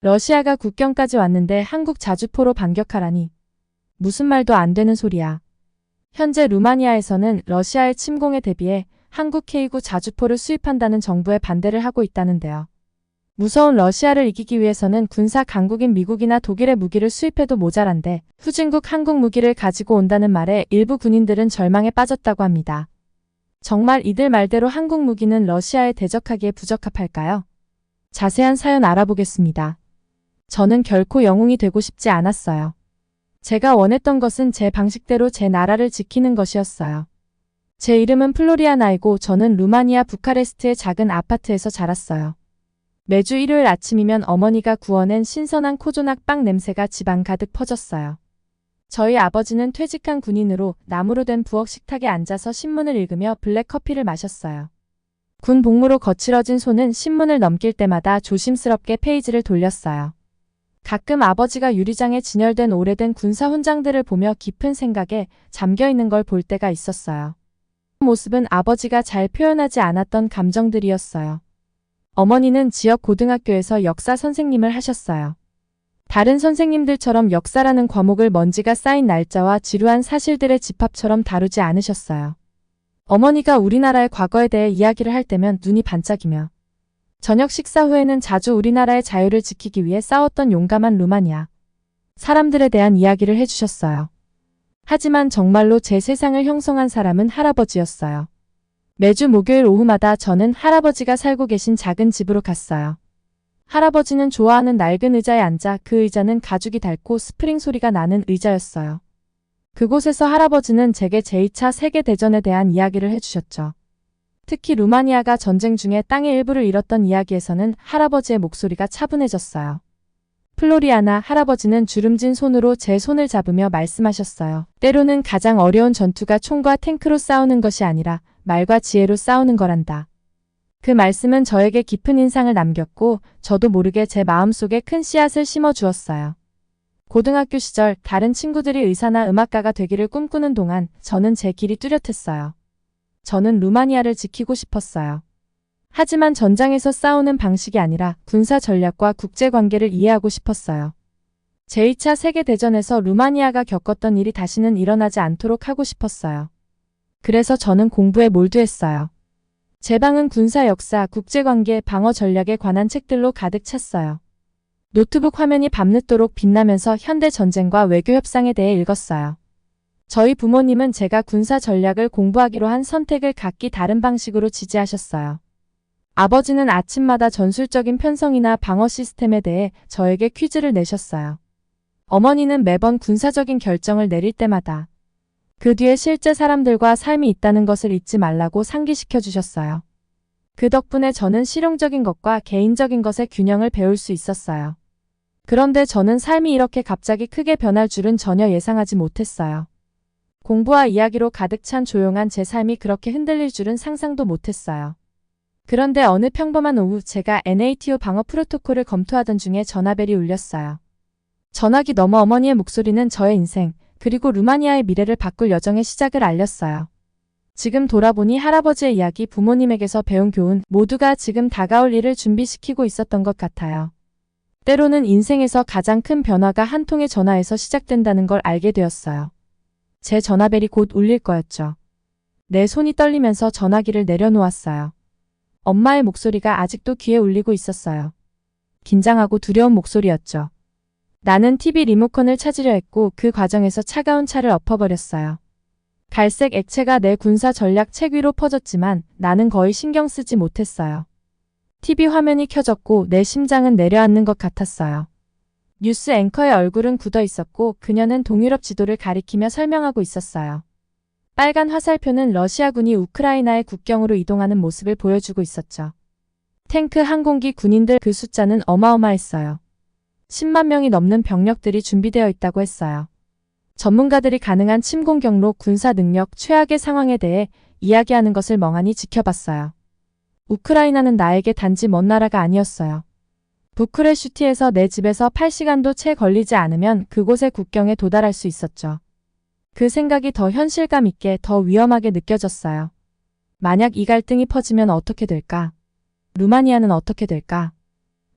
러시아가 국경까지 왔는데 한국 자주포로 반격하라니. 무슨 말도 안 되는 소리야. 현재 루마니아에서는 러시아의 침공에 대비해 한국 K9 자주포를 수입한다는 정부의 반대를 하고 있다는데요. 무서운 러시아를 이기기 위해서는 군사 강국인 미국이나 독일의 무기를 수입해도 모자란데 후진국 한국 무기를 가지고 온다는 말에 일부 군인들은 절망에 빠졌다고 합니다. 정말 이들 말대로 한국 무기는 러시아에 대적하기에 부적합할까요? 자세한 사연 알아보겠습니다. 저는 결코 영웅이 되고 싶지 않았어요. 제가 원했던 것은 제 방식대로 제 나라를 지키는 것이었어요. 제 이름은 플로리아나이고 저는 루마니아 부카레스트의 작은 아파트에서 자랐어요. 매주 일요일 아침이면 어머니가 구워낸 신선한 코조낙 빵 냄새가 집안 가득 퍼졌어요. 저희 아버지는 퇴직한 군인으로 나무로 된 부엌 식탁에 앉아서 신문을 읽으며 블랙커피를 마셨어요. 군 복무로 거칠어진 손은 신문을 넘길 때마다 조심스럽게 페이지를 돌렸어요. 가끔 아버지가 유리장에 진열된 오래된 군사 훈장들을 보며 깊은 생각에 잠겨있는 걸 볼 때가 있었어요. 그 모습은 아버지가 잘 표현하지 않았던 감정들이었어요. 어머니는 지역 고등학교에서 역사 선생님을 하셨어요. 다른 선생님들처럼 역사라는 과목을 먼지가 쌓인 날짜와 지루한 사실들의 집합처럼 다루지 않으셨어요. 어머니가 우리나라의 과거에 대해 이야기를 할 때면 눈이 반짝이며 저녁 식사 후에는 자주 우리나라의 자유를 지키기 위해 싸웠던 용감한 루마니아 사람들에 대한 이야기를 해주셨어요. 하지만 정말로 제 세상을 형성한 사람은 할아버지였어요. 매주 목요일 오후마다 저는 할아버지가 살고 계신 작은 집으로 갔어요. 할아버지는 좋아하는 낡은 의자에 앉아 그 의자는 가죽이 닳고 스프링 소리가 나는 의자였어요. 그곳에서 할아버지는 제게 제2차 세계대전에 대한 이야기를 해주셨죠. 특히 루마니아가 전쟁 중에 땅의 일부를 잃었던 이야기에서는 할아버지의 목소리가 차분해졌어요. 플로리아나, 할아버지는 주름진 손으로 제 손을 잡으며 말씀하셨어요. 때로는 가장 어려운 전투가 총과 탱크로 싸우는 것이 아니라 말과 지혜로 싸우는 거란다. 그 말씀은 저에게 깊은 인상을 남겼고 저도 모르게 제 마음속에 큰 씨앗을 심어주었어요. 고등학교 시절 다른 친구들이 의사나 음악가가 되기를 꿈꾸는 동안 저는 제 길이 뚜렷했어요. 저는 루마니아를 지키고 싶었어요. 하지만 전장에서 싸우는 방식이 아니라 군사 전략과 국제관계를 이해하고 싶었어요. 제2차 세계대전에서 루마니아가 겪었던 일이 다시는 일어나지 않도록 하고 싶었어요. 그래서 저는 공부에 몰두했어요. 제 방은 군사 역사, 국제관계, 방어 전략에 관한 책들로 가득 찼어요. 노트북 화면이 밤늦도록 빛나면서 현대 전쟁과 외교 협상에 대해 읽었어요. 저희 부모님은 제가 군사 전략을 공부하기로 한 선택을 각기 다른 방식으로 지지하셨어요. 아버지는 아침마다 전술적인 편성이나 방어 시스템에 대해 저에게 퀴즈를 내셨어요. 어머니는 매번 군사적인 결정을 내릴 때마다 그 뒤에 실제 사람들과 삶이 있다는 것을 잊지 말라고 상기시켜 주셨어요. 그 덕분에 저는 실용적인 것과 개인적인 것의 균형을 배울 수 있었어요. 그런데 저는 삶이 이렇게 갑자기 크게 변할 줄은 전혀 예상하지 못했어요. 공부와 이야기로 가득 찬 조용한 제 삶이 그렇게 흔들릴 줄은 상상도 못했어요. 그런데 어느 평범한 오후 제가 NATO 방어 프로토콜을 검토하던 중에 전화벨이 울렸어요. 전화기 너머 어머니의 목소리는 저의 인생, 그리고 루마니아의 미래를 바꿀 여정의 시작을 알렸어요. 지금 돌아보니 할아버지의 이야기, 부모님에게서 배운 교훈, 모두가 지금 다가올 일을 준비시키고 있었던 것 같아요. 때로는 인생에서 가장 큰 변화가 한 통의 전화에서 시작된다는 걸 알게 되었어요. 제 전화벨이 곧 울릴 거였죠. 내 손이 떨리면서 전화기를 내려놓았어요. 엄마의 목소리가 아직도 귀에 울리고 있었어요. 긴장하고 두려운 목소리였죠. 나는 TV 리모컨을 찾으려 했고 그 과정에서 차가운 차를 엎어버렸어요. 갈색 액체가 내 군사 전략 책 위로 퍼졌지만 나는 거의 신경 쓰지 못했어요. TV 화면이 켜졌고 내 심장은 내려앉는 것 같았어요. 뉴스 앵커의 얼굴은 굳어 있었고 그녀는 동유럽 지도를 가리키며 설명하고 있었어요. 빨간 화살표는 러시아군이 우크라이나의 국경으로 이동하는 모습을 보여주고 있었죠. 탱크, 항공기, 군인들, 그 숫자는 어마어마했어요. 10만 명이 넘는 병력들이 준비되어 있다고 했어요. 전문가들이 가능한 침공 경로, 군사 능력, 최악의 상황에 대해 이야기하는 것을 멍하니 지켜봤어요. 우크라이나는 나에게 단지 먼 나라가 아니었어요. 부크레슈티에서 내 집에서 8시간도 채 걸리지 않으면 그곳의 국경에 도달할 수 있었죠. 그 생각이 더 현실감 있게, 더 위험하게 느껴졌어요. 만약 이 갈등이 퍼지면 어떻게 될까? 루마니아는 어떻게 될까?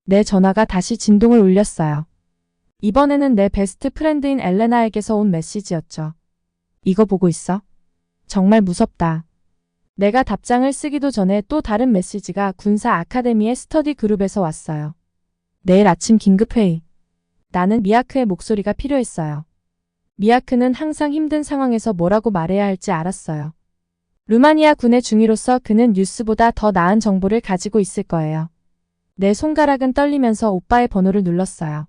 내 전화가 다시 진동을 울렸어요. 이번에는 내 베스트 프렌드인 엘레나에게서 온 메시지였죠. 이거 보고 있어? 정말 무섭다. 내가 답장을 쓰기도 전에 또 다른 메시지가 군사 아카데미의 스터디 그룹에서 왔어요. 내일 아침 긴급회의. 나는 미야크의 목소리가 필요했어요. 미야크는 항상 힘든 상황에서 뭐라고 말해야 할지 알았어요. 루마니아 군의 중위로서 그는 뉴스보다 더 나은 정보를 가지고 있을 거예요. 내 손가락은 떨리면서 오빠의 번호를 눌렀어요.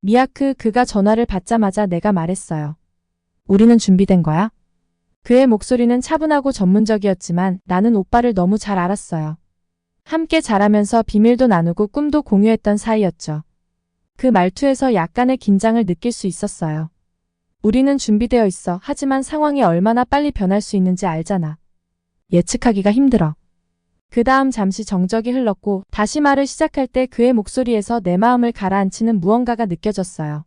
미야크, 그가 전화를 받자마자 내가 말했어요. 우리는 준비된 거야? 그의 목소리는 차분하고 전문적이었지만 나는 오빠를 너무 잘 알았어요. 함께 자라면서 비밀도 나누고 꿈도 공유했던 사이였죠. 그 말투에서 약간의 긴장을 느낄 수 있었어요. 우리는 준비되어 있어. 하지만 상황이 얼마나 빨리 변할 수 있는지 알잖아. 예측하기가 힘들어. 그 다음 잠시 정적이 흘렀고 다시 말을 시작할 때 그의 목소리에서 내 마음을 가라앉히는 무언가가 느껴졌어요.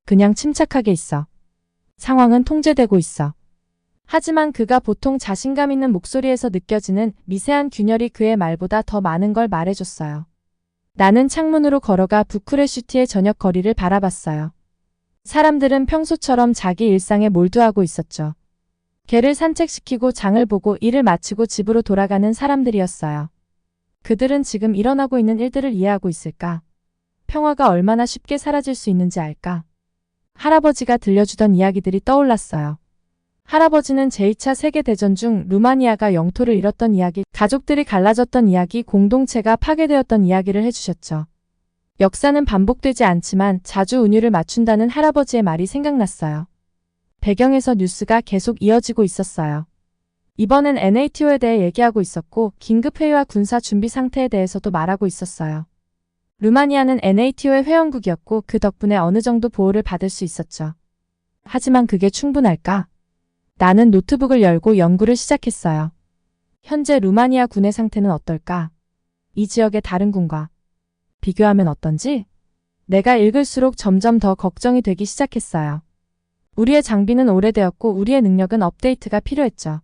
그냥 침착하게 있어. 상황은 통제되고 있어. 하지만 그가 보통 자신감 있는 목소리에서 느껴지는 미세한 균열이 그의 말보다 더 많은 걸 말해줬어요. 나는 창문으로 걸어가 부쿠레슈티의 저녁 거리를 바라봤어요. 사람들은 평소처럼 자기 일상에 몰두하고 있었죠. 개를 산책시키고 장을 보고 일을 마치고 집으로 돌아가는 사람들이었어요. 그들은 지금 일어나고 있는 일들을 이해하고 있을까? 평화가 얼마나 쉽게 사라질 수 있는지 알까? 할아버지가 들려주던 이야기들이 떠올랐어요. 할아버지는 제2차 세계대전 중 루마니아가 영토를 잃었던 이야기, 가족들이 갈라졌던 이야기, 공동체가 파괴되었던 이야기를 해주셨죠. 역사는 반복되지 않지만 자주 운율을 맞춘다는 할아버지의 말이 생각났어요. 배경에서 뉴스가 계속 이어지고 있었어요. 이번엔 NATO에 대해 얘기하고 있었고 긴급회의와 군사 준비 상태에 대해서도 말하고 있었어요. 루마니아는 NATO의 회원국이었고 그 덕분에 어느 정도 보호를 받을 수 있었죠. 하지만 그게 충분할까? 나는 노트북을 열고 연구를 시작했어요. 현재 루마니아 군의 상태는 어떨까? 이 지역의 다른 군과 비교하면 어떤지? 내가 읽을수록 점점 더 걱정이 되기 시작했어요. 우리의 장비는 오래되었고 우리의 능력은 업데이트가 필요했죠.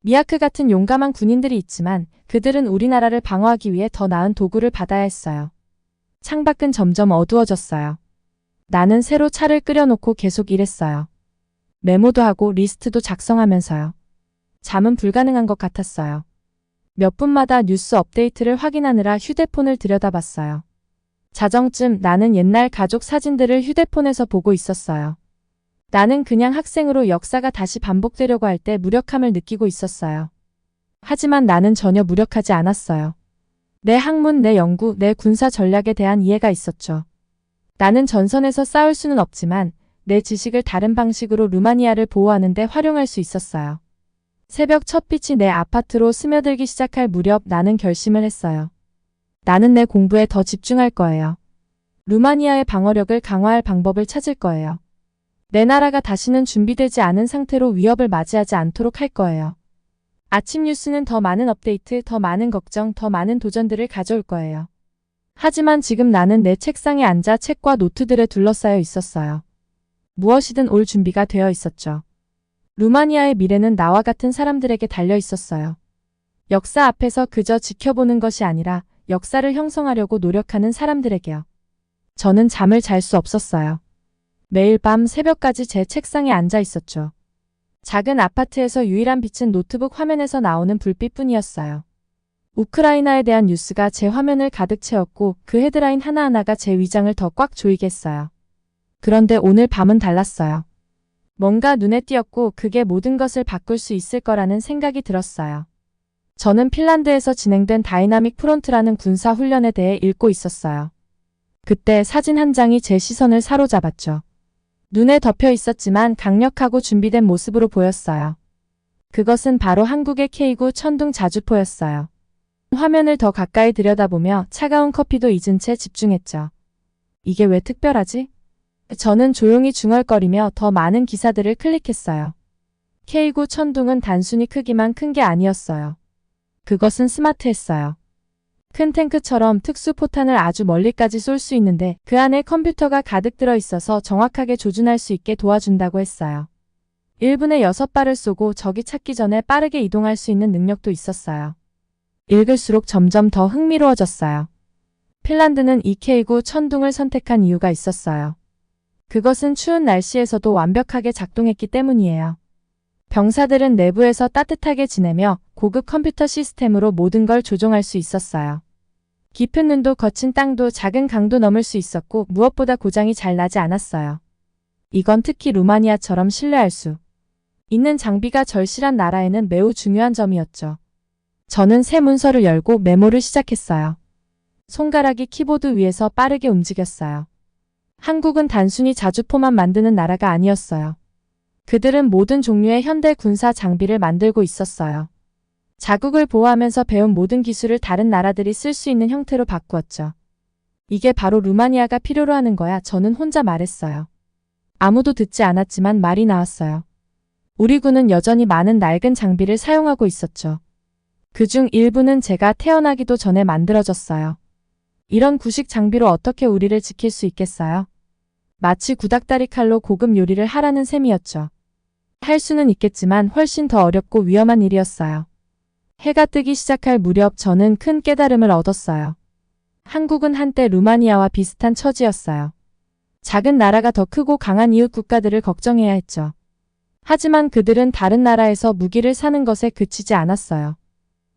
미야크 같은 용감한 군인들이 있지만 그들은 우리나라를 방어하기 위해 더 나은 도구를 받아야 했어요. 창밖은 점점 어두워졌어요. 나는 새로 차를 끓여놓고 계속 일했어요. 메모도 하고 리스트도 작성하면서요. 잠은 불가능한 것 같았어요. 몇 분마다 뉴스 업데이트를 확인하느라 휴대폰을 들여다봤어요. 자정쯤 나는 옛날 가족 사진들을 휴대폰에서 보고 있었어요. 나는 그냥 학생으로 역사가 다시 반복되려고 할 때 무력함을 느끼고 있었어요. 하지만 나는 전혀 무력하지 않았어요. 내 학문, 내 연구, 내 군사 전략에 대한 이해가 있었죠. 나는 전선에서 싸울 수는 없지만 내 지식을 다른 방식으로 루마니아를 보호하는 데 활용할 수 있었어요. 새벽 첫 빛이 내 아파트로 스며들기 시작할 무렵 나는 결심을 했어요. 나는 내 공부에 더 집중할 거예요. 루마니아의 방어력을 강화할 방법을 찾을 거예요. 내 나라가 다시는 준비되지 않은 상태로 위협을 맞이하지 않도록 할 거예요. 아침 뉴스는 더 많은 업데이트, 더 많은 걱정, 더 많은 도전들을 가져올 거예요. 하지만 지금 나는 내 책상에 앉아 책과 노트들에 둘러싸여 있었어요. 무엇이든 올 준비가 되어 있었죠. 루마니아의 미래는 나와 같은 사람들에게 달려 있었어요. 역사 앞에서 그저 지켜보는 것이 아니라 역사를 형성하려고 노력하는 사람들에게요. 저는 잠을 잘 수 없었어요. 매일 밤 새벽까지 제 책상에 앉아 있었죠. 작은 아파트에서 유일한 빛은 노트북 화면에서 나오는 불빛뿐이었어요. 우크라이나에 대한 뉴스가 제 화면을 가득 채웠고 그 헤드라인 하나하나가 제 위장을 더 꽉 조이게 했어요. 그런데 오늘 밤은 달랐어요. 뭔가 눈에 띄었고 그게 모든 것을 바꿀 수 있을 거라는 생각이 들었어요. 저는 핀란드에서 진행된 다이나믹 프론트라는 군사 훈련에 대해 읽고 있었어요. 그때 사진 한 장이 제 시선을 사로잡았죠. 눈에 덮여 있었지만 강력하고 준비된 모습으로 보였어요. 그것은 바로 한국의 K9 천둥 자주포였어요. 화면을 더 가까이 들여다보며 차가운 커피도 잊은 채 집중했죠. 이게 왜 특별하지? 저는 조용히 중얼거리며 더 많은 기사들을 클릭했어요. K9 천둥은 단순히 크기만 큰 게 아니었어요. 그것은 스마트했어요. 큰 탱크처럼 특수 포탄을 아주 멀리까지 쏠 수 있는데 그 안에 컴퓨터가 가득 들어 있어서 정확하게 조준할 수 있게 도와준다고 했어요. 1분에 6발을 쏘고 적이 찾기 전에 빠르게 이동할 수 있는 능력도 있었어요. 읽을수록 점점 더 흥미로워졌어요. 핀란드는 이 K9 천둥을 선택한 이유가 있었어요. 그것은 추운 날씨에서도 완벽하게 작동했기 때문이에요. 병사들은 내부에서 따뜻하게 지내며 고급 컴퓨터 시스템으로 모든 걸 조종할 수 있었어요. 깊은 눈도 거친 땅도 작은 강도 넘을 수 있었고 무엇보다 고장이 잘 나지 않았어요. 이건 특히 루마니아처럼 신뢰할 수 있는 장비가 절실한 나라에는 매우 중요한 점이었죠. 저는 새 문서를 열고 메모를 시작했어요. 손가락이 키보드 위에서 빠르게 움직였어요. 한국은 단순히 자주포만 만드는 나라가 아니었어요. 그들은 모든 종류의 현대 군사 장비를 만들고 있었어요. 자국을 보호하면서 배운 모든 기술을 다른 나라들이 쓸 수 있는 형태로 바꾸었죠. 이게 바로 루마니아가 필요로 하는 거야. 저는 혼자 말했어요. 아무도 듣지 않았지만 말이 나왔어요. 우리 군은 여전히 많은 낡은 장비를 사용하고 있었죠. 그중 일부는 제가 태어나기도 전에 만들어졌어요. 이런 구식 장비로 어떻게 우리를 지킬 수 있겠어요? 마치 구닥다리 칼로 고급 요리를 하라는 셈이었죠. 할 수는 있겠지만 훨씬 더 어렵고 위험한 일이었어요. 해가 뜨기 시작할 무렵 저는 큰 깨달음을 얻었어요. 한국은 한때 루마니아와 비슷한 처지였어요. 작은 나라가 더 크고 강한 이웃 국가들을 걱정해야 했죠. 하지만 그들은 다른 나라에서 무기를 사는 것에 그치지 않았어요.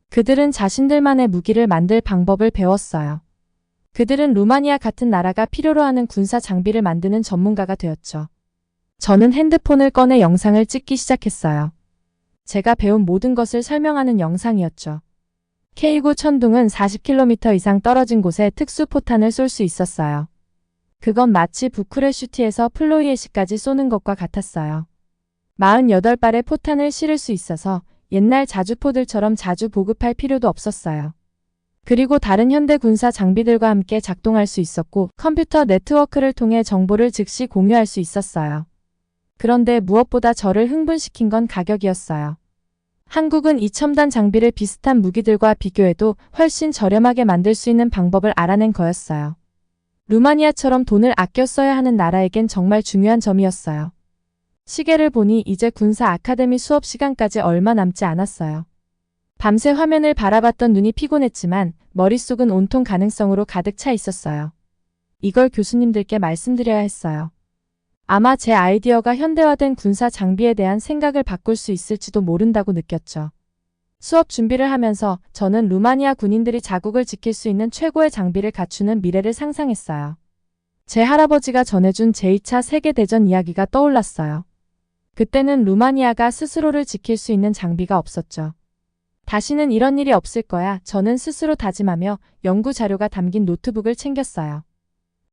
그들은 자신들만의 무기를 만들 방법을 배웠어요. 그들은 루마니아 같은 나라가 필요로 하는 군사 장비를 만드는 전문가가 되었죠. 저는 핸드폰을 꺼내 영상을 찍기 시작했어요. 제가 배운 모든 것을 설명하는 영상이었죠. K9 천둥은 40km 이상 떨어진 곳에 특수 포탄을 쏠 수 있었어요. 그건 마치 부쿠레슈티에서 플로이에시까지 쏘는 것과 같았어요. 48발의 포탄을 실을 수 있어서 옛날 자주포들처럼 자주 보급할 필요도 없었어요. 그리고 다른 현대 군사 장비들과 함께 작동할 수 있었고 컴퓨터 네트워크를 통해 정보를 즉시 공유할 수 있었어요. 그런데 무엇보다 저를 흥분시킨 건 가격이었어요. 한국은 이 첨단 장비를 비슷한 무기들과 비교해도 훨씬 저렴하게 만들 수 있는 방법을 알아낸 거였어요. 루마니아처럼 돈을 아껴 써야 하는 나라에겐 정말 중요한 점이었어요. 시계를 보니 이제 군사 아카데미 수업 시간까지 얼마 남지 않았어요. 밤새 화면을 바라봤던 눈이 피곤했지만 머릿속은 온통 가능성으로 가득 차 있었어요. 이걸 교수님들께 말씀드려야 했어요. 아마 제 아이디어가 현대화된 군사 장비에 대한 생각을 바꿀 수 있을지도 모른다고 느꼈죠. 수업 준비를 하면서 저는 루마니아 군인들이 자국을 지킬 수 있는 최고의 장비를 갖추는 미래를 상상했어요. 제 할아버지가 전해준 제2차 세계대전 이야기가 떠올랐어요. 그때는 루마니아가 스스로를 지킬 수 있는 장비가 없었죠. 다시는 이런 일이 없을 거야. 저는 스스로 다짐하며 연구 자료가 담긴 노트북을 챙겼어요.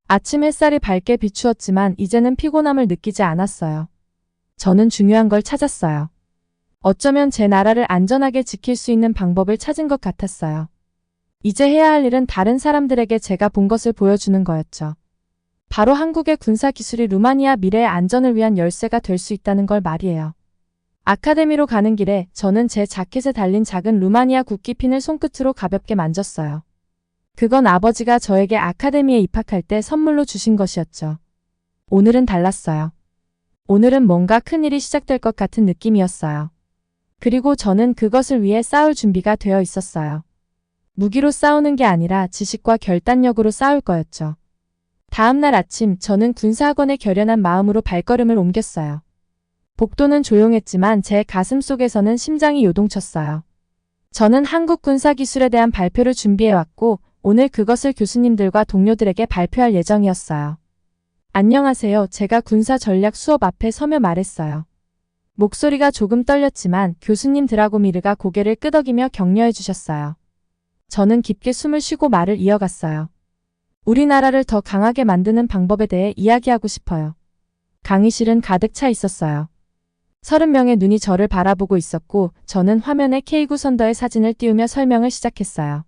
아침 햇살이 밝게 비추었지만 이제는 피곤함을 느끼지 않았어요. 저는 중요한 걸 찾았어요. 어쩌면 제 나라를 안전하게 지킬 수 있는 방법을 찾은 것 같았어요. 이제 해야 할 일은 다른 사람들에게 제가 본 것을 보여주는 거였죠. 바로 한국의 군사 기술이 루마니아 미래의 안전을 위한 열쇠가 될 수 있다는 걸 말이에요. 아카데미로 가는 길에 저는 제 자켓에 달린 작은 루마니아 국기핀을 손끝으로 가볍게 만졌어요. 그건 아버지가 저에게 아카데미에 입학할 때 선물로 주신 것이었죠. 오늘은 달랐어요. 오늘은 뭔가 큰일이 시작될 것 같은 느낌이었어요. 그리고 저는 그것을 위해 싸울 준비가 되어 있었어요. 무기로 싸우는 게 아니라 지식과 결단력으로 싸울 거였죠. 다음 날 아침 저는 군사학원에 결연한 마음으로 발걸음을 옮겼어요. 복도는 조용했지만 제 가슴 속에서는 심장이 요동쳤어요. 저는 한국 군사 기술에 대한 발표를 준비해왔고 오늘 그것을 교수님들과 동료들에게 발표할 예정이었어요. 안녕하세요. 제가 군사 전략 수업 앞에 서며 말했어요. 목소리가 조금 떨렸지만 교수님 드라고미르가 고개를 끄덕이며 격려해 주셨어요. 저는 깊게 숨을 쉬고 말을 이어갔어요. 우리나라를 더 강하게 만드는 방법에 대해 이야기하고 싶어요. 강의실은 가득 차 있었어요. 30명의 눈이 저를 바라보고 있었고 저는 화면에 K9 선더의 사진을 띄우며 설명을 시작했어요.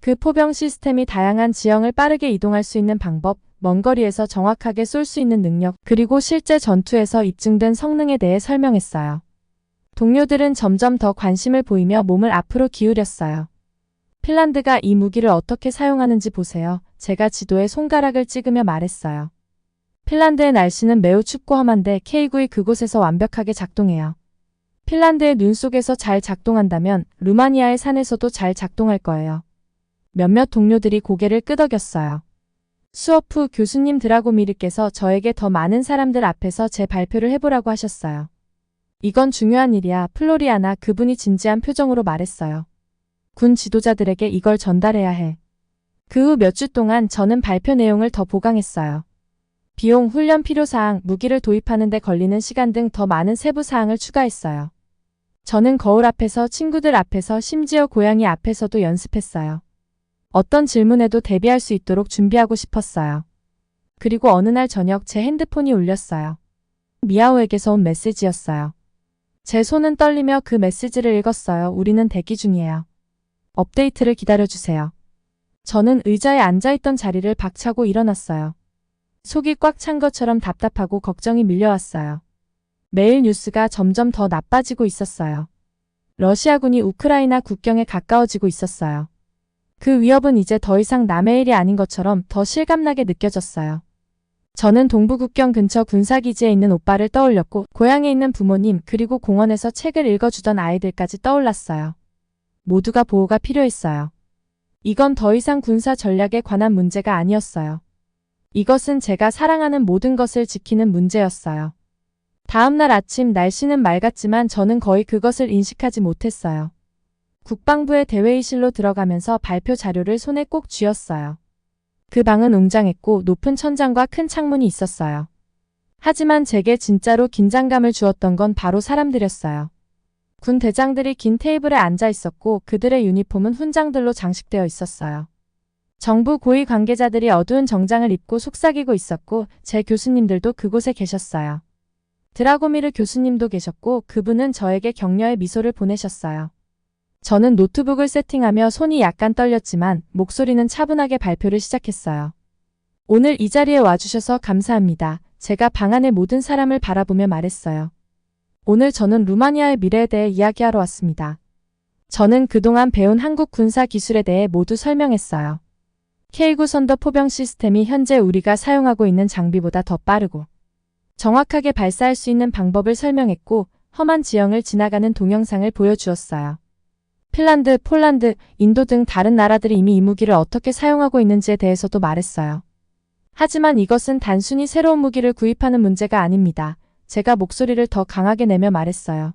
그 포병 시스템이 다양한 지형을 빠르게 이동할 수 있는 방법, 먼 거리에서 정확하게 쏠 수 있는 능력, 그리고 실제 전투에서 입증된 성능에 대해 설명했어요. 동료들은 점점 더 관심을 보이며 몸을 앞으로 기울였어요. 핀란드가 이 무기를 어떻게 사용하는지 보세요. 제가 지도에 손가락을 찍으며 말했어요. 핀란드의 날씨는 매우 춥고 험한데 K9이 그곳에서 완벽하게 작동해요. 핀란드의 눈 속에서 잘 작동한다면 루마니아의 산에서도 잘 작동할 거예요. 몇몇 동료들이 고개를 끄덕였어요. 수업 후 교수님 드라고미르께서 저에게 더 많은 사람들 앞에서 제 발표를 해보라고 하셨어요. 이건 중요한 일이야, 플로리아나. 그분이 진지한 표정으로 말했어요. 군 지도자들에게 이걸 전달해야 해. 그 후 몇 주 동안 저는 발표 내용을 더 보강했어요. 비용, 훈련 필요사항, 무기를 도입하는 데 걸리는 시간 등 더 많은 세부 사항을 추가했어요. 저는 거울 앞에서, 친구들 앞에서, 심지어 고양이 앞에서도 연습했어요. 어떤 질문에도 대비할 수 있도록 준비하고 싶었어요. 그리고 어느 날 저녁 제 핸드폰이 울렸어요. 미아오에게서 온 메시지였어요. 제 손은 떨리며 그 메시지를 읽었어요. 우리는 대기 중이에요. 업데이트를 기다려주세요. 저는 의자에 앉아있던 자리를 박차고 일어났어요. 속이 꽉 찬 것처럼 답답하고 걱정이 밀려왔어요. 매일 뉴스가 점점 더 나빠지고 있었어요. 러시아군이 우크라이나 국경에 가까워지고 있었어요. 그 위협은 이제 더 이상 남의 일이 아닌 것처럼 더 실감나게 느껴졌어요. 저는 동부 국경 근처 군사기지에 있는 오빠를 떠올렸고, 고향에 있는 부모님, 그리고 공원에서 책을 읽어주던 아이들까지 떠올랐어요. 모두가 보호가 필요했어요. 이건 더 이상 군사 전략에 관한 문제가 아니었어요. 이것은 제가 사랑하는 모든 것을 지키는 문제였어요. 다음 날 아침, 날씨는 맑았지만 저는 거의 그것을 인식하지 못했어요. 국방부의 대회의실로 들어가면서 발표 자료를 손에 꼭 쥐었어요. 그 방은 웅장했고 높은 천장과 큰 창문이 있었어요. 하지만 제게 진짜로 긴장감을 주었던 건 바로 사람들이었어요. 군 대장들이 긴 테이블에 앉아 있었고 그들의 유니폼은 훈장들로 장식되어 있었어요. 정부 고위 관계자들이 어두운 정장을 입고 속삭이고 있었고 제 교수님들도 그곳에 계셨어요. 드라고미르 교수님도 계셨고 그분은 저에게 격려의 미소를 보내셨어요. 저는 노트북을 세팅하며 손이 약간 떨렸지만 목소리는 차분하게 발표를 시작했어요. 오늘 이 자리에 와주셔서 감사합니다. 제가 방 안의 모든 사람을 바라보며 말했어요. 오늘 저는 루마니아의 미래에 대해 이야기하러 왔습니다. 저는 그동안 배운 한국 군사 기술에 대해 모두 설명했어요. K9 선더 포병 시스템이 현재 우리가 사용하고 있는 장비보다 더 빠르고 정확하게 발사할 수 있는 방법을 설명했고 험한 지형을 지나가는 동영상을 보여주었어요. 핀란드, 폴란드, 인도 등 다른 나라들이 이미 이 무기를 어떻게 사용하고 있는지에 대해서도 말했어요. 하지만 이것은 단순히 새로운 무기를 구입하는 문제가 아닙니다. 제가 목소리를 더 강하게 내며 말했어요.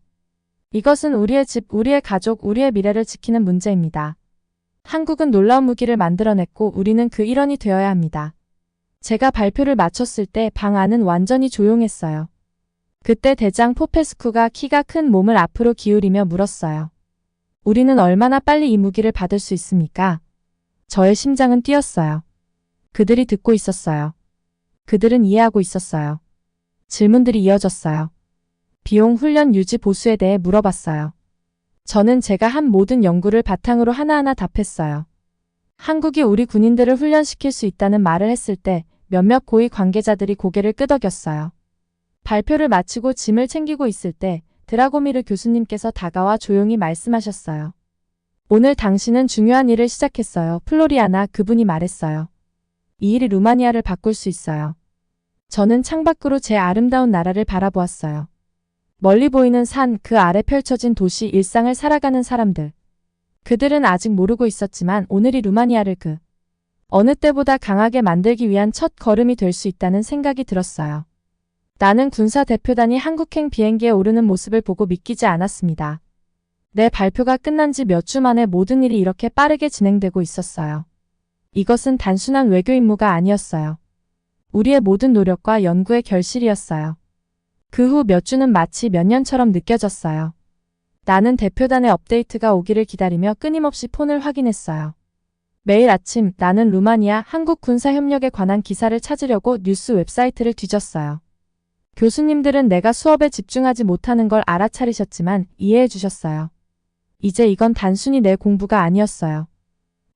이것은 우리의 집, 우리의 가족, 우리의 미래를 지키는 문제입니다. 한국은 놀라운 무기를 만들어냈고 우리는 그 일원이 되어야 합니다. 제가 발표를 마쳤을 때 방 안은 완전히 조용했어요. 그때 대장 포페스쿠가 키가 큰 몸을 앞으로 기울이며 물었어요. 우리는 얼마나 빨리 이 무기를 받을 수 있습니까? 저의 심장은 뛰었어요. 그들이 듣고 있었어요. 그들은 이해하고 있었어요. 질문들이 이어졌어요. 비용, 훈련, 유지, 보수에 대해 물어봤어요. 저는 제가 한 모든 연구를 바탕으로 하나하나 답했어요. 한국이 우리 군인들을 훈련시킬 수 있다는 말을 했을 때 몇몇 고위 관계자들이 고개를 끄덕였어요. 발표를 마치고 짐을 챙기고 있을 때 드라고미르 교수님께서 다가와 조용히 말씀하셨어요. 오늘 당신은 중요한 일을 시작했어요. 플로리아나, 그분이 말했어요. 이 일이 루마니아를 바꿀 수 있어요. 저는 창밖으로 제 아름다운 나라를 바라보았어요. 멀리 보이는 산, 그 아래 펼쳐진 도시, 일상을 살아가는 사람들. 그들은 아직 모르고 있었지만 오늘이 루마니아를 그 어느 때보다 강하게 만들기 위한 첫 걸음이 될 수 있다는 생각이 들었어요. 나는 군사 대표단이 한국행 비행기에 오르는 모습을 보고 믿기지 않았습니다. 내 발표가 끝난 지 몇 주 만에 모든 일이 이렇게 빠르게 진행되고 있었어요. 이것은 단순한 외교 임무가 아니었어요. 우리의 모든 노력과 연구의 결실이었어요. 그 후 몇 주는 마치 몇 년처럼 느껴졌어요. 나는 대표단의 업데이트가 오기를 기다리며 끊임없이 폰을 확인했어요. 매일 아침 나는 루마니아 한국 군사 협력에 관한 기사를 찾으려고 뉴스 웹사이트를 뒤졌어요. 교수님들은 내가 수업에 집중하지 못하는 걸 알아차리셨지만 이해해 주셨어요. 이제 이건 단순히 내 공부가 아니었어요.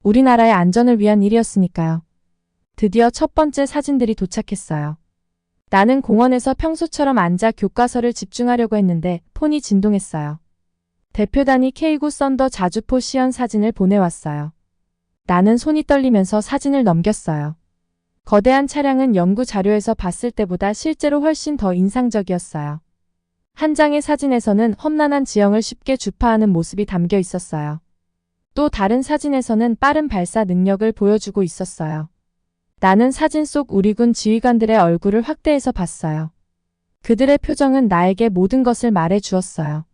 우리나라의 안전을 위한 일이었으니까요. 드디어 첫 번째 사진들이 도착했어요. 나는 공원에서 평소처럼 앉아 교과서를 집중하려고 했는데 폰이 진동했어요. 대표단이 K9 썬더 자주포 시연 사진을 보내왔어요. 나는 손이 떨리면서 사진을 넘겼어요. 거대한 차량은 연구 자료에서 봤을 때보다 실제로 훨씬 더 인상적이었어요. 한 장의 사진에서는 험난한 지형을 쉽게 주파하는 모습이 담겨 있었어요. 또 다른 사진에서는 빠른 발사 능력을 보여주고 있었어요. 나는 사진 속 우리 군 지휘관들의 얼굴을 확대해서 봤어요. 그들의 표정은 나에게 모든 것을 말해 주었어요.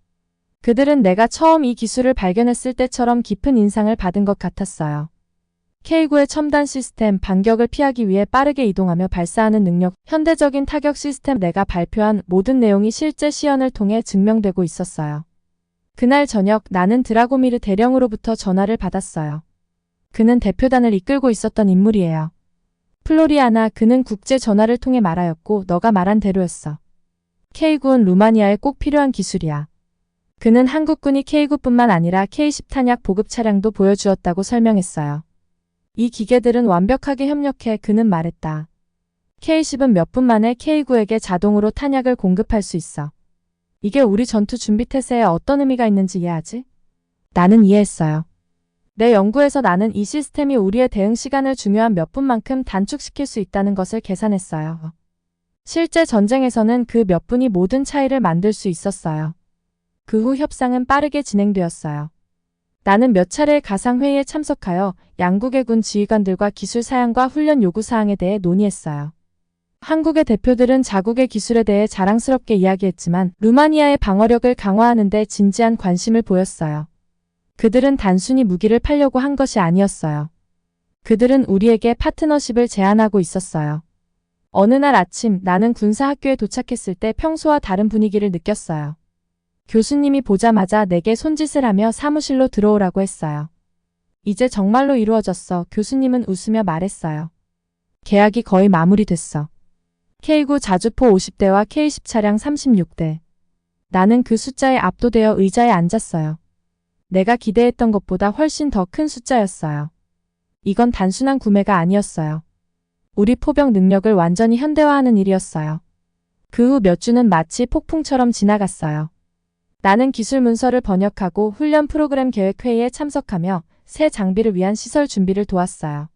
그들은 내가 처음 이 기술을 발견했을 때처럼 깊은 인상을 받은 것 같았어요. K9의 첨단 시스템, 반격을 피하기 위해 빠르게 이동하며 발사하는 능력, 현대적인 타격 시스템, 내가 발표한 모든 내용이 실제 시연을 통해 증명되고 있었어요. 그날 저녁 나는 드라고미르 대령으로부터 전화를 받았어요. 그는 대표단을 이끌고 있었던 인물이에요. 플로리아나, 그는 국제 전화를 통해 말하였고 너가 말한 대로였어. K9는 루마니아에 꼭 필요한 기술이야. 그는 한국군이 K9뿐만 아니라 K10 탄약 보급 차량도 보여주었다고 설명했어요. 이 기계들은 완벽하게 협력해, 그는 말했다. K10은 몇 분 만에 K9에게 자동으로 탄약을 공급할 수 있어. 이게 우리 전투 준비 태세에 어떤 의미가 있는지 이해하지? 나는 이해했어요. 내 연구에서 나는 이 시스템이 우리의 대응 시간을 중요한 몇 분만큼 단축시킬 수 있다는 것을 계산했어요. 실제 전쟁에서는 그 몇 분이 모든 차이를 만들 수 있었어요. 그 후 협상은 빠르게 진행되었어요. 나는 몇 차례의 가상회의에 참석하여 양국의 군 지휘관들과 기술 사양과 훈련 요구사항에 대해 논의했어요. 한국의 대표들은 자국의 기술에 대해 자랑스럽게 이야기했지만 루마니아의 방어력을 강화하는 데 진지한 관심을 보였어요. 그들은 단순히 무기를 팔려고 한 것이 아니었어요. 그들은 우리에게 파트너십을 제안하고 있었어요. 어느 날 아침 나는 군사학교에 도착했을 때 평소와 다른 분위기를 느꼈어요. 교수님이 보자마자 내게 손짓을 하며 사무실로 들어오라고 했어요. 이제 정말로 이루어졌어. 교수님은 웃으며 말했어요. 계약이 거의 마무리됐어. K9 자주포 50대와 K10 차량 36대. 나는 그 숫자에 압도되어 의자에 앉았어요. 내가 기대했던 것보다 훨씬 더 큰 숫자였어요. 이건 단순한 구매가 아니었어요. 우리 포병 능력을 완전히 현대화하는 일이었어요. 그 후 몇 주는 마치 폭풍처럼 지나갔어요. 나는 기술 문서를 번역하고 훈련 프로그램 계획 회의에 참석하며 새 장비를 위한 시설 준비를 도왔어요.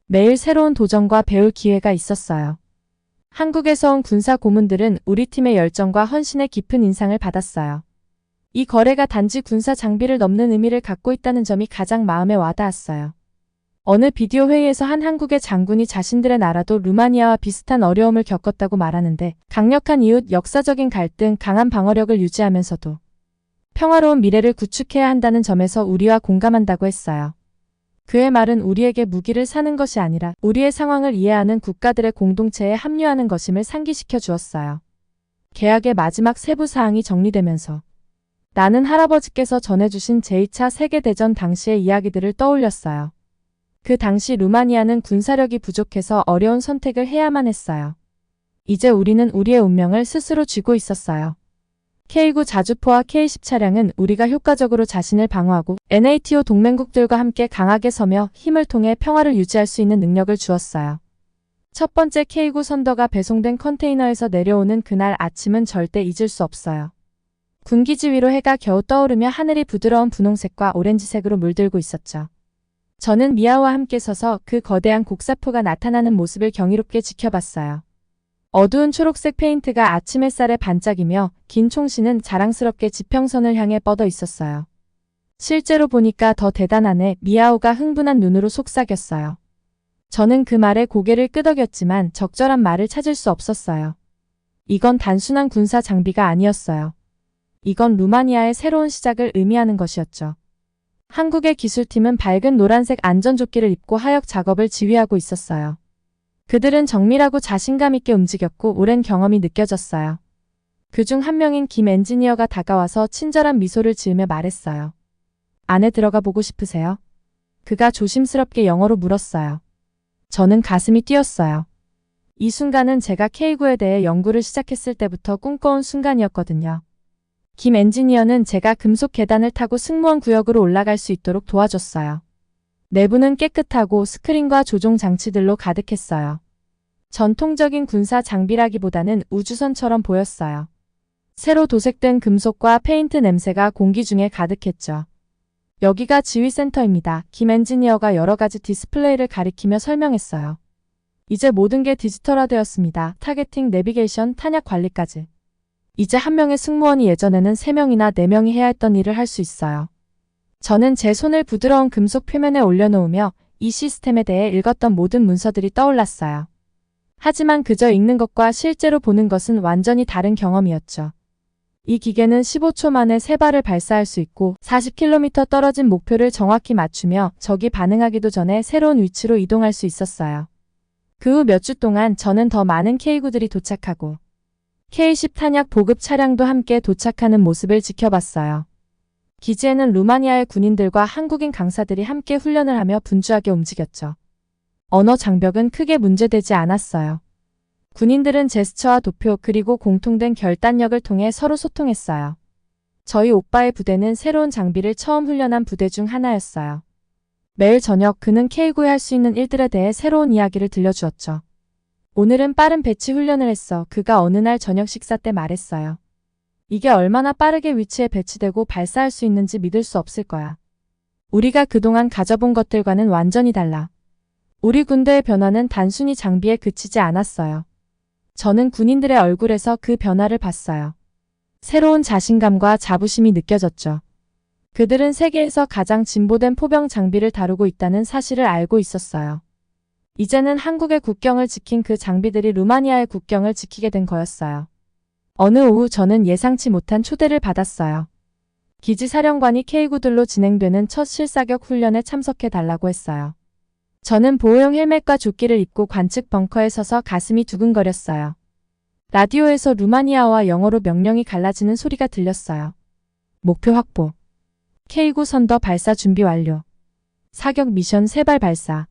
매일 새로운 도전과 배울 기회가 있었어요. 한국에서 온 군사 고문들은 우리 팀의 열정과 헌신에 깊은 인상을 받았어요. 이 거래가 단지 군사 장비를 넘는 의미를 갖고 있다는 점이 가장 마음에 와닿았어요. 어느 비디오 회의에서 한 한국의 장군이 자신들의 나라도 루마니아와 비슷한 어려움을 겪었다고 말하는데, 강력한 이웃, 역사적인 갈등, 강한 방어력을 유지하면서도 평화로운 미래를 구축해야 한다는 점에서 우리와 공감한다고 했어요. 그의 말은 우리에게 무기를 사는 것이 아니라 우리의 상황을 이해하는 국가들의 공동체에 합류하는 것임을 상기시켜 주었어요. 계약의 마지막 세부 사항이 정리되면서 나는 할아버지께서 전해주신 제2차 세계대전 당시의 이야기들을 떠올렸어요. 그 당시 루마니아는 군사력이 부족해서 어려운 선택을 해야만 했어요. 이제 우리는 우리의 운명을 스스로 쥐고 있었어요. K9 자주포와 K10 차량은 우리가 효과적으로 자신을 방어하고 NATO 동맹국들과 함께 강하게 서며 힘을 통해 평화를 유지할 수 있는 능력을 주었어요. 첫 번째 K9 선더가 배송된 컨테이너에서 내려오는 그날 아침은 절대 잊을 수 없어요. 군기지 위로 해가 겨우 떠오르며 하늘이 부드러운 분홍색과 오렌지색으로 물들고 있었죠. 저는 미아와 함께 서서 그 거대한 곡사포가 나타나는 모습을 경이롭게 지켜봤어요. 어두운 초록색 페인트가 아침 햇살에 반짝이며 긴 총신은 자랑스럽게 지평선을 향해 뻗어 있었어요. 실제로 보니까 더 대단하네. 미아오가 흥분한 눈으로 속삭였어요. 저는 그 말에 고개를 끄덕였지만 적절한 말을 찾을 수 없었어요. 이건 단순한 군사 장비가 아니었어요. 이건 루마니아의 새로운 시작을 의미하는 것이었죠. 한국의 기술팀은 밝은 노란색 안전조끼를 입고 하역 작업을 지휘하고 있었어요. 그들은 정밀하고 자신감 있게 움직였고 오랜 경험이 느껴졌어요. 그중 한 명인 김 엔지니어가 다가와서 친절한 미소를 지으며 말했어요. 안에 들어가 보고 싶으세요? 그가 조심스럽게 영어로 물었어요. 저는 가슴이 뛰었어요. 이 순간은 제가 K9에 대해 연구를 시작했을 때부터 꿈꿔온 순간이었거든요. 김 엔지니어는 제가 금속 계단을 타고 승무원 구역으로 올라갈 수 있도록 도와줬어요. 내부는 깨끗하고 스크린과 조종 장치들로 가득했어요. 전통적인 군사 장비라기보다는 우주선처럼 보였어요. 새로 도색된 금속과 페인트 냄새가 공기 중에 가득했죠. 여기가 지휘센터입니다. 김 엔지니어가 여러 가지 디스플레이를 가리키며 설명했어요. 이제 모든 게 디지털화되었습니다. 타겟팅, 내비게이션, 탄약 관리까지. 이제 한 명의 승무원이 예전에는 3명이나 4명이 해야 했던 일을 할 수 있어요. 저는 제 손을 부드러운 금속 표면에 올려놓으며 이 시스템에 대해 읽었던 모든 문서들이 떠올랐어요. 하지만 그저 읽는 것과 실제로 보는 것은 완전히 다른 경험이었죠. 이 기계는 15초 만에 3발을 발사할 수 있고 40km 떨어진 목표를 정확히 맞추며 적이 반응하기도 전에 새로운 위치로 이동할 수 있었어요. 그 후 몇 주 동안 저는 더 많은 K9들이 도착하고 K10 탄약 보급 차량도 함께 도착하는 모습을 지켜봤어요. 기지에는 루마니아의 군인들과 한국인 강사들이 함께 훈련을 하며 분주하게 움직였죠. 언어 장벽은 크게 문제되지 않았어요. 군인들은 제스처와 도표 그리고 공통된 결단력을 통해 서로 소통했어요. 저희 오빠의 부대는 새로운 장비를 처음 훈련한 부대 중 하나였어요. 매일 저녁 그는 K9에 할 수 있는 일들에 대해 새로운 이야기를 들려주었죠. 오늘은 빠른 배치 훈련을 했어. 그가 어느 날 저녁 식사 때 말했어요. 이게 얼마나 빠르게 위치에 배치되고 발사할 수 있는지 믿을 수 없을 거야. 우리가 그동안 가져본 것들과는 완전히 달라. 우리 군대의 변화는 단순히 장비에 그치지 않았어요. 저는 군인들의 얼굴에서 그 변화를 봤어요. 새로운 자신감과 자부심이 느껴졌죠. 그들은 세계에서 가장 진보된 포병 장비를 다루고 있다는 사실을 알고 있었어요. 이제는 한국의 국경을 지킨 그 장비들이 루마니아의 국경을 지키게 된 거였어요. 어느 오후 저는 예상치 못한 초대를 받았어요. 기지 사령관이 K9들로 진행되는 첫 실사격 훈련에 참석해 달라고 했어요. 저는 보호용 헬멧과 조끼를 입고 관측 벙커에 서서 가슴이 두근거렸어요. 라디오에서 루마니아와 영어로 명령이 갈라지는 소리가 들렸어요. 목표 확보. K9 선더 발사 준비 완료. 사격 미션 3발 발사.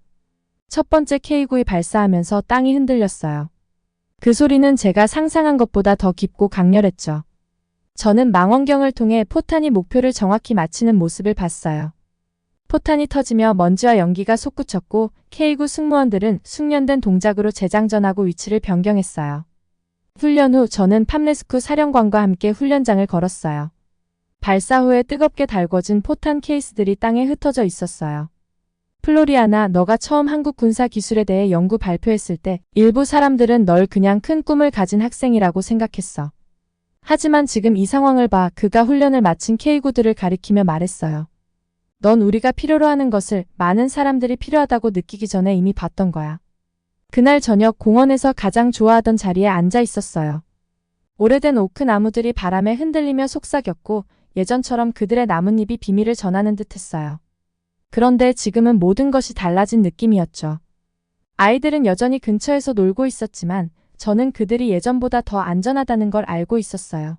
첫 번째 K9이 발사하면서 땅이 흔들렸어요. 그 소리는 제가 상상한 것보다 더 깊고 강렬했죠. 저는 망원경을 통해 포탄이 목표를 정확히 맞히는 모습을 봤어요. 포탄이 터지며 먼지와 연기가 솟구쳤고 K9 승무원들은 숙련된 동작으로 재장전하고 위치를 변경했어요. 훈련 후 저는 팜레스쿠 사령관과 함께 훈련장을 걸었어요. 발사 후에 뜨겁게 달궈진 포탄 케이스들이 땅에 흩어져 있었어요. 플로리아나, 너가 처음 한국 군사 기술에 대해 연구 발표했을 때 일부 사람들은 널 그냥 큰 꿈을 가진 학생이라고 생각했어. 하지만 지금 이 상황을 봐. 그가 훈련을 마친 K9들을 가리키며 말했어요. 넌 우리가 필요로 하는 것을 많은 사람들이 필요하다고 느끼기 전에 이미 봤던 거야. 그날 저녁 공원에서 가장 좋아하던 자리에 앉아 있었어요. 오래된 오크 나무들이 바람에 흔들리며 속삭였고 예전처럼 그들의 나뭇잎이 비밀을 전하는 듯 했어요. 그런데 지금은 모든 것이 달라진 느낌이었죠. 아이들은 여전히 근처에서 놀고 있었지만 저는 그들이 예전보다 더 안전하다는 걸 알고 있었어요.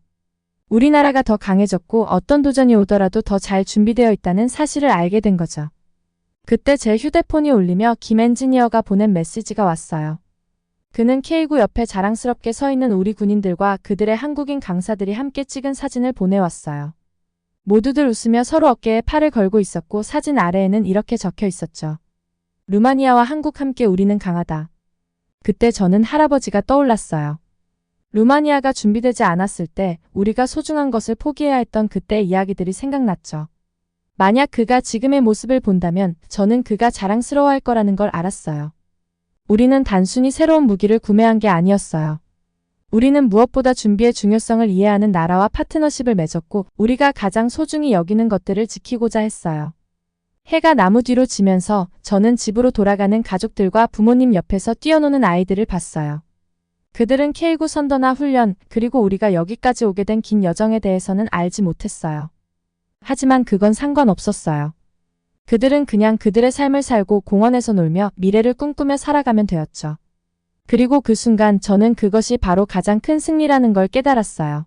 우리나라가 더 강해졌고 어떤 도전이 오더라도 더 잘 준비되어 있다는 사실을 알게 된 거죠. 그때 제 휴대폰이 울리며 김 엔지니어가 보낸 메시지가 왔어요. 그는 K9 옆에 자랑스럽게 서 있는 우리 군인들과 그들의 한국인 강사들이 함께 찍은 사진을 보내왔어요. 모두들 웃으며 서로 어깨에 팔을 걸고 있었고 사진 아래에는 이렇게 적혀 있었죠. 루마니아와 한국 함께 우리는 강하다. 그때 저는 할아버지가 떠올랐어요. 루마니아가 준비되지 않았을 때 우리가 소중한 것을 포기해야 했던 그때의 이야기들이 생각났죠. 만약 그가 지금의 모습을 본다면 저는 그가 자랑스러워할 거라는 걸 알았어요. 우리는 단순히 새로운 무기를 구매한 게 아니었어요. 우리는 무엇보다 준비의 중요성을 이해하는 나라와 파트너십을 맺었고 우리가 가장 소중히 여기는 것들을 지키고자 했어요. 해가 나무 뒤로 지면서 저는 집으로 돌아가는 가족들과 부모님 옆에서 뛰어노는 아이들을 봤어요. 그들은 K9 선더나 훈련 그리고 우리가 여기까지 오게 된 긴 여정에 대해서는 알지 못했어요. 하지만 그건 상관없었어요. 그들은 그냥 그들의 삶을 살고 공원에서 놀며 미래를 꿈꾸며 살아가면 되었죠. 그리고 그 순간 저는 그것이 바로 가장 큰 승리라는 걸 깨달았어요.